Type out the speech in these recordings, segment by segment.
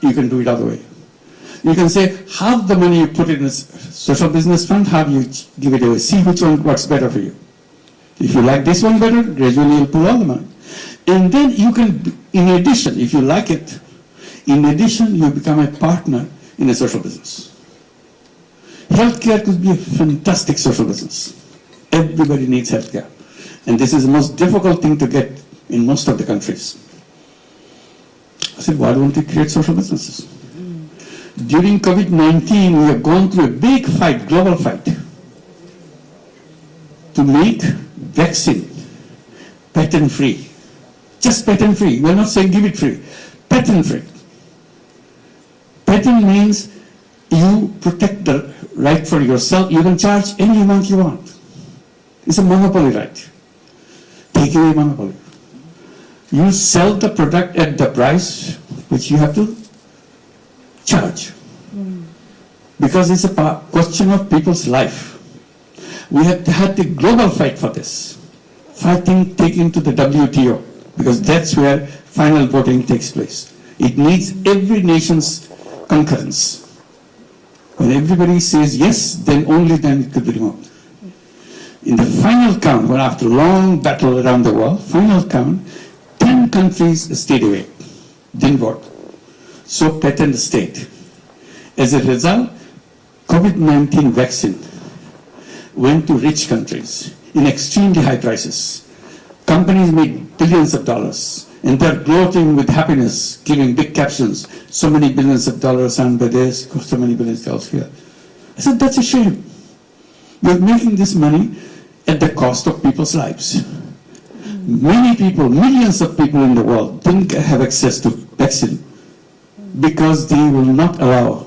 You can do it other way. You can say, half the money you put in a social business fund, half you give it away. See which one works better for you. If you like this one better, gradually you'll pull all the money. And then you can, in addition, if you like it, in addition, you become a partner in a social business. Healthcare could be a fantastic social business. Everybody needs healthcare. And this is the most difficult thing to get in most of the countries. I said, why don't we create social businesses? During COVID-19, we have gone through a big fight, global fight, to make vaccine patent-free. Just patent-free. We're not saying give it free. Patent-free. Patent means you protect the right for yourself. You can charge any amount you want. It's a monopoly right. Take away monopoly. You sell the product at the price which you have to charge. Because it's a question of people's life. We have had the global fight for this. Fighting taken to the WTO, because that's where final voting takes place. It needs every nation's concurrence. When everybody says yes, then only then it could be removed. In the final count, when after a long battle around the world, final count, 10 countries stayed away, didn't vote. So patent stayed. As a result, COVID-19 vaccine went to rich countries in extremely high prices. Companies made billions of dollars, and they're gloating with happiness, giving big captions, so many billions of dollars earned by this, so many billions of dollars here. I said, that's a shame. We're making this money at the cost of people's lives. Many people, millions of people in the world didn't have access to vaccine because they will not allow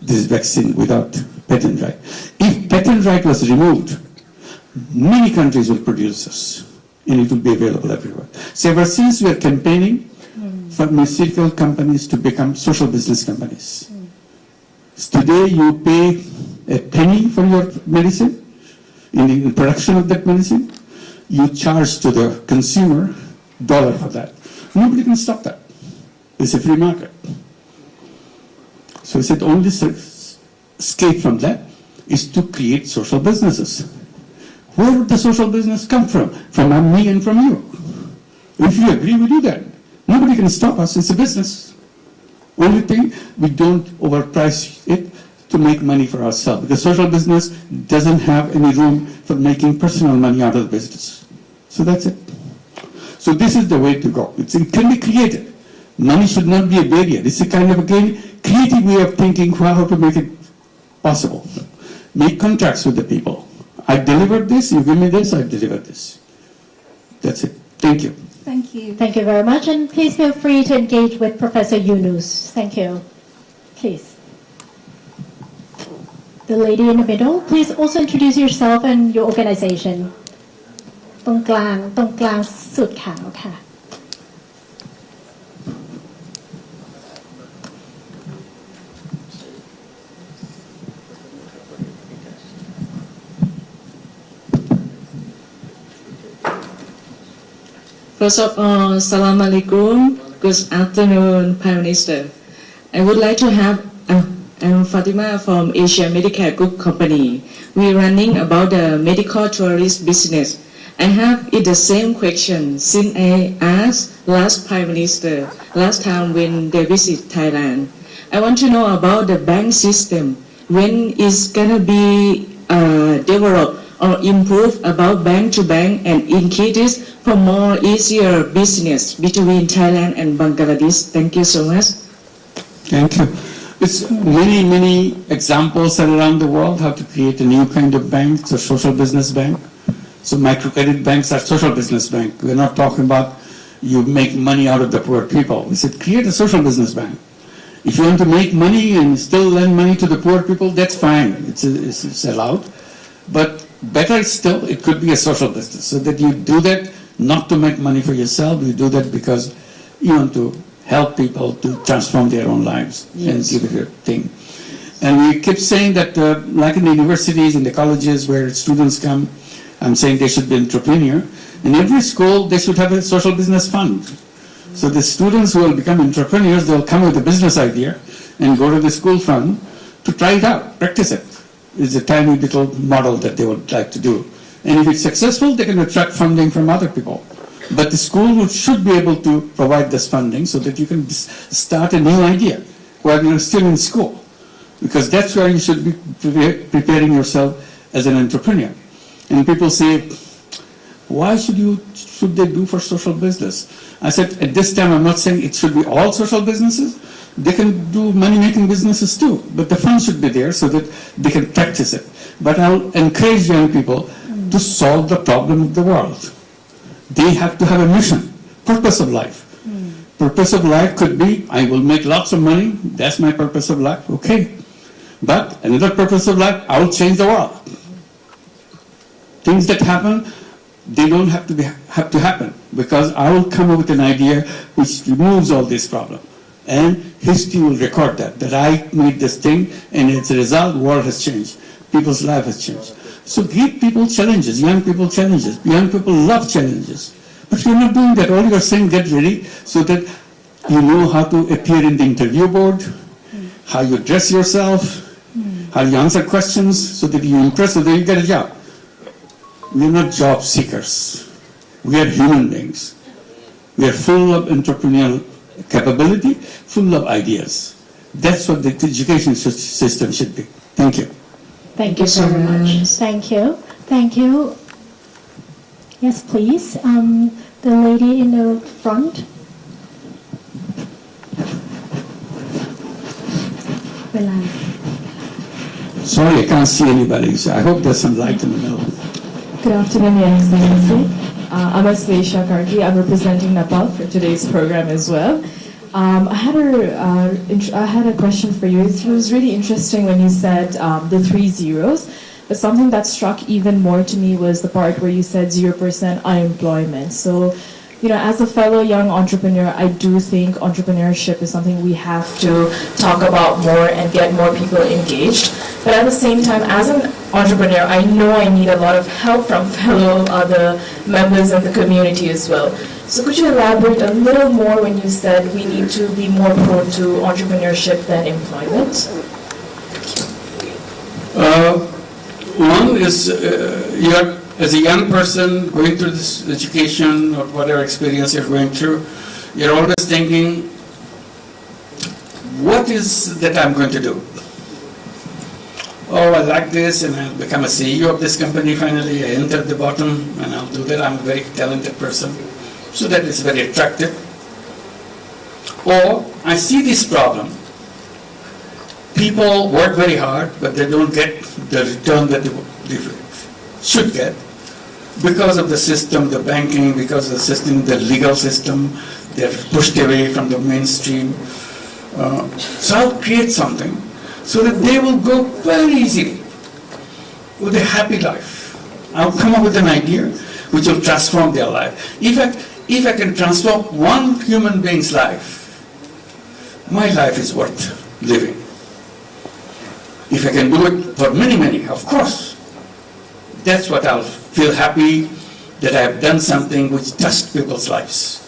this vaccine without patent right. If patent right was removed, many countries will produce this, and it will be available everywhere. So ever since we are campaigning for pharmaceutical companies to become social business companies. Today you pay a penny for your medicine, in the production of that medicine, you charge to the consumer $1 for that. Nobody can stop that. It's a free market. So I said only escape from that is to create social businesses. Where would the social business come from? From me and from you. If you agree, we do that. Nobody can stop us. It's a business. Only thing, we don't overprice it to make money for ourselves. Because social business doesn't have any room for making personal money out of the business. So that's it. So this is the way to go. It can be creative. Money should not be a barrier. It's a kind of a creative way of thinking how to make it possible. Make contracts with the people. I delivered this, you give me this, I delivered this. That's it. Thank you. Thank you. Thank you very much, and please feel free to engage with Professor Yunus. Thank you. Please. The lady in the middle, please also introduce yourself and your organization. ตรงกลางสุดขาวค่ะ First of all, Assalamu alaikum. Good afternoon, Prime Minister. I would like to have, I'm Fatima from Asia Medicare Group Company. We're running about the medical tourist business. I have the same question since I asked last Prime Minister, last time when they visit Thailand. I want to know about the bank system. When is gonna be developed or improved about bank to bank and increase this for more easier business between Thailand and Bangladesh. Thank you so much. Thank you. It's many examples around the world how to create a new kind of bank. It's a social business bank. So microcredit banks are social business bank. We're not talking about you make money out of the poor people. We said create a social business bank. If you want to make money and still lend money to the poor people, that's fine. It's allowed. But better still, it could be a social business. So that you do that not to make money for yourself, you do that because you want to help people to transform their own lives. Yes. And give it a thing. And we keep saying that like in the universities, in the colleges where students come, I'm saying they should be entrepreneur. In every school, they should have a social business fund So the students who will become entrepreneurs, they'll come with a business idea and go to the school fund to try it out, practice it. It's a tiny little model that they would like to do. And if it's successful, they can attract funding from other people. But the school should be able to provide this funding so that you can start a new idea while you're still in school. Because that's where you should be preparing yourself as an entrepreneur. And people say, why should they do for social business? I said, at this time, I'm not saying it should be all social businesses. They can do money-making businesses too, but the fund should be there so that they can practice it. But I'll encourage young people to solve the problem of the world. They have to have a mission, purpose of life. Purpose of life could be, I will make lots of money, that's my purpose of life, okay. But another purpose of life, I will change the world. Things that happen, they don't have to happen, because I will come up with an idea which removes all these problems. And history will record that I made this thing, and as a result, the world has changed. People's life has changed. So give people challenges, young people challenges. Young people love challenges. But you're not doing that. All you're saying, get ready so that you know how to appear in the interview board, how you dress yourself, how you answer questions so that you impress, so that you get a job. We're not job seekers. We are human beings. We are full of entrepreneurial capability, full of ideas. That's what the education system should be. Thank you. Thank you very much. Thank you. Thank you. Yes, please. The lady in the front. Sorry, I can't see anybody. So I hope there's some light in the middle. Good afternoon, Your Excellency. I'm Asleisha Kargi. I'm representing Nepal for today's program as well. I had a question for you. It was really interesting when you said the 3 zeros, but something that struck even more to me was the part where you said 0% unemployment. So, you know, as a fellow young entrepreneur, I do think entrepreneurship is something we have to talk about more and get more people engaged. But at the same time, as an entrepreneur, I know I need a lot of help from fellow other members in the community as well. So could you elaborate a little more when you said we need to be more prone to entrepreneurship than employment? One is as a young person going through this education or whatever experience you're going through, you're always thinking, what is that I'm going to do? Oh, I like this and I'll become a CEO of this company finally. I enter the bottom and I'll do that. I'm a very talented person. So that is very attractive. Or I see this problem. People work very hard, but they don't get the return that they should get because of the system, the banking, because of the system, the legal system. They're pushed away from the mainstream. So I'll create something so that they will go very easily with a happy life. I'll come up with an idea which will transform their life. If I can transform one human being's life, my life is worth living. If I can do it for many, many, of course, that's what I'll feel happy that I have done something which touched people's lives.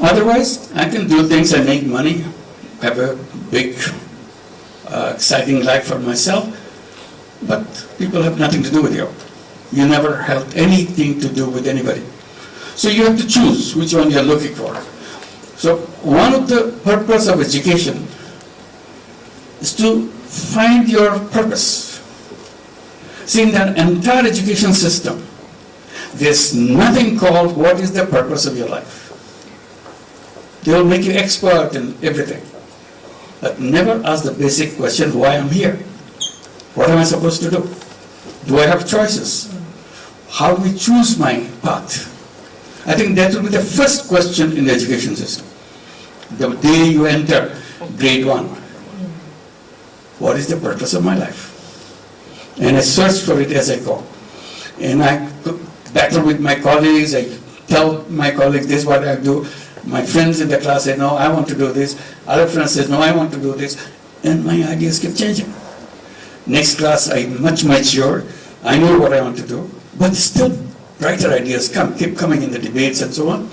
Otherwise, I can do things and make money, have a big, exciting life for myself, but people have nothing to do with you. You never had anything to do with anybody. So you have to choose which one you're looking for. So one of the purpose of education is to find your purpose. See, in the entire education system, there's nothing called what is the purpose of your life. They will make you expert in everything, but never ask the basic question, why I'm here? What am I supposed to do? Do I have choices? How do we choose my path? I think that will be the first question in the education system. The day you enter grade 1, what is the purpose of my life? And I search for it as I go. And I battle with my colleagues, I tell my colleagues this is what I do. My friends in the class say, no, I want to do this. Other friends say, no, I want to do this. And my ideas keep changing. Next class, I'm much mature. I know what I want to do. But still, brighter ideas keep coming in the debates and so on.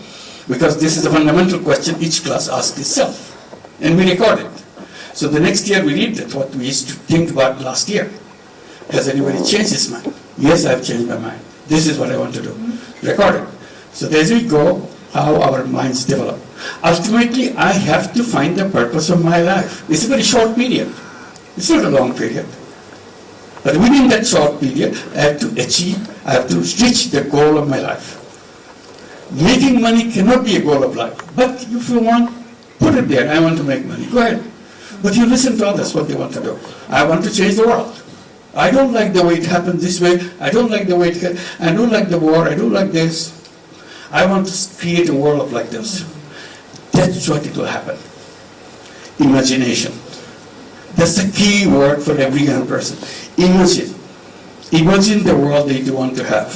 because this is a fundamental question each class asks itself, and we record it. So the next year we read that what we used to think about last year. Has anybody changed his mind? Yes, I've changed my mind. This is what I want to do. Record it. So as we go, how our minds develop. Ultimately, I have to find the purpose of my life. It's a very short period. It's not a long period. But within that short period, I have to reach the goal of my life. Making money cannot be a goal of life. But if you want, put it there. I want to make money. Go ahead. But you listen to others, what they want to do. I want to change the world. I don't like the way it happened this way. I don't like the way I don't like the war. I don't like this. I want to create a world like this. That's what it will happen. Imagination. That's the key word for every young person. Imagine. Imagine the world that you want to have.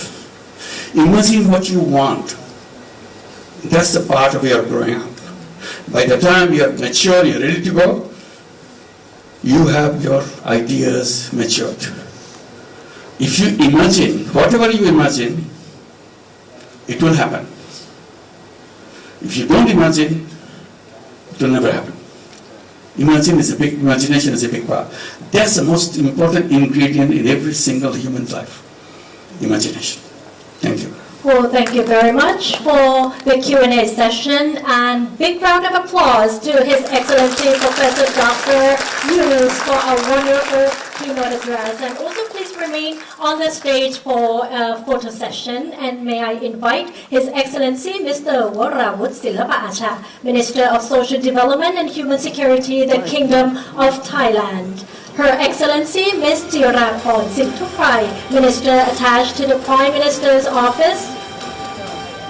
Imagine what you want. That's the part of your growing up. By the time you're mature, you're ready to go, you have your ideas matured. If you imagine, whatever you imagine, it will happen. If you don't imagine, it will never happen. Imagination is a big part. That's the most important ingredient in every single human life. Imagination. Thank you. Well, thank you very much for the Q&A session, and big round of applause to His Excellency Professor Dr. Yunus for a wonderful keynote address. And also please remain on the stage for a photo session, and may I invite His Excellency Mr. Warawut Silapa Acha, Minister of Social Development and Human Security, the Kingdom of Thailand. Her Excellency Ms. Jirakon Sinthupai, Minister attached to the Prime Minister's Office.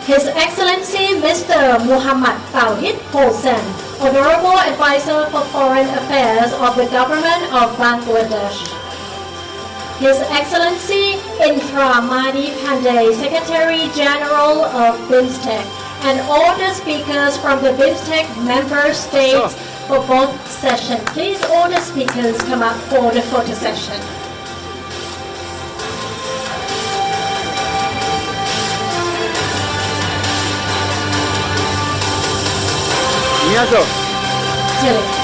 His Excellency Mr. Muhammad Tawhid Hossain, Honorable Advisor for Foreign Affairs of the Government of Bangladesh. His Excellency Indra Mani Pandey, Secretary General of BIMSTEC, and all the speakers from the BIMSTEC member states for both sessions. Please, all the speakers come up for the photo session. Chile.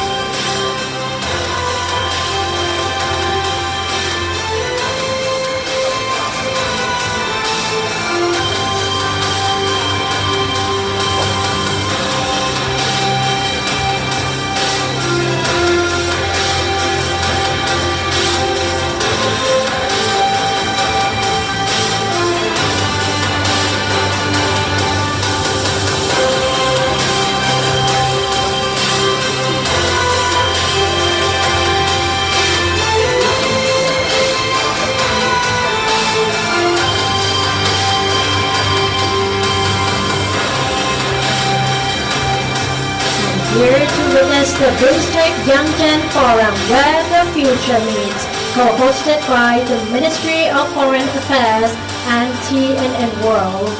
Here to witness the BIMSTEC Young Gen Forum, Where the Future Meets, co-hosted by the Ministry of Foreign Affairs and TNN World.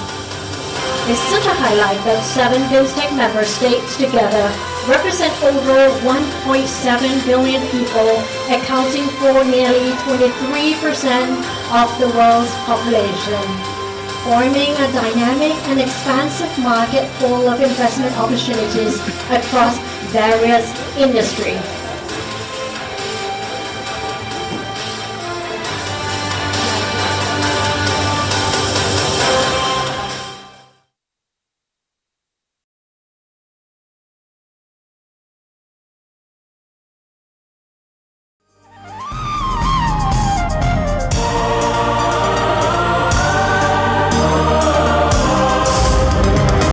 It's such a highlight that 7 BIMSTEC member states together represent over 1.7 billion people, accounting for nearly 23% of the world's population, forming a dynamic and expansive market full of investment opportunities across various industries.